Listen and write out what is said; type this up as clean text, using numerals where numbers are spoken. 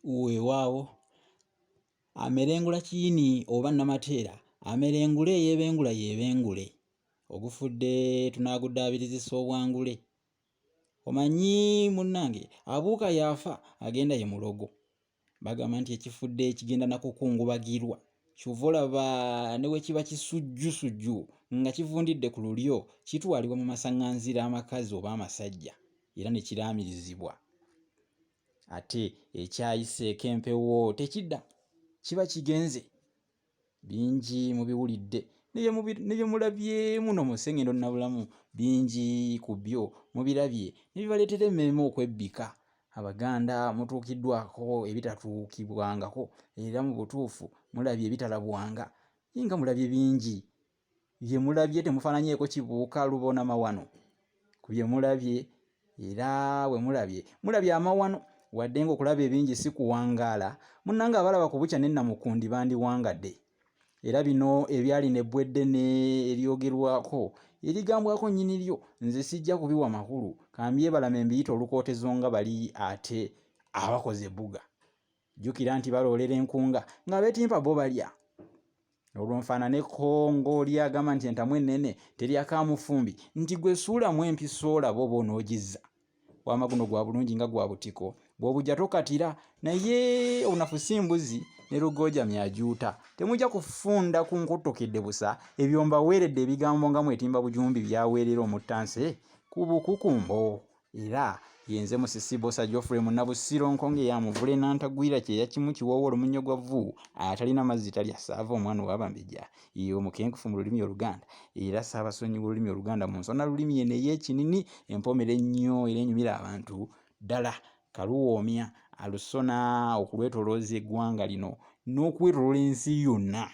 weewaawo amerengula kiyini oba namateera amerengule yeebengula yeebengule ogufudde tunaaguddaabiriza obwangule. Omanyi munnange abuuka yaafa agenda ye mulogo. Bagamba nti ekifudde kigenda nakukungubagirwa. Kyova olaba ne bwe kiba kisujjusujju nga kivundidde ku lulyo kitwalibwa mu masaŋŋanzira amakazi oba amasajja era ne kiraamirizibwa. Ate ekyayiseeko empewo tekidda kiba kigenze. Bingi mubiwulidde ne bye mulabye muno mu Ssengendo Nnabulamu bingi ku byo mubirabye ne bibaleetera emmeeme okwebbika. Abaganda mutuukiddwako ebitatuukibwangako era mu butuufu mulabye ebitalabwanga. Nga mulabye bingi bye mulabye temufaananyeeko kibuuka lubona mawano ku bye mulabye era bwe mulabye amawano wadde ng'okulaba ebingi si kuwangaala. Munnange abalaba ku bukya ne Namukundi bandiwangadde. Era bino ebyalina ebbwa eddene eryogerwako erigambwako nnyiniryo nze sijja kubiwa makulu kambyebalame mbiyita olukootezo nga bali ate abakoze ebbuga. Jjukira nti baloolera enkunga ng'abeetimpa bo balya. Olwo nfaananeko ng'oli agamba nti entamu ennene teryaka mufumbi nti gwe suulamu empisa olaba oba onoogizza. Wama guno gwa bulungi nga gwa butiko bw'obujja tokatira naye obunafu si mbuzi ne Lugooja myajuuta. Temujja kufunda ku nkottokedde busa ebyo mbaweeredde ebigambo nga mwetimba bujumbi byaweerera omuttanse ku bukukumbo. Era yenze Musisibosa Geoffrey Munnabusiro nge yamuvule n'antagwira kye yakimu kiwoowolo munnyo gwa vvu atalina mazzi talya saava omwana ow'Abambejja ye omukenkufu mu lulimi Oluganda era Ssaabasonyi w'olulimi Oluganda mu nsona lulimi eno ey'ekinini empomera ennyo era enyumira abantu ddala. Kaluwoomya alusona okulwetoolooza eggwanga lino n'okwetooloola ensi yonna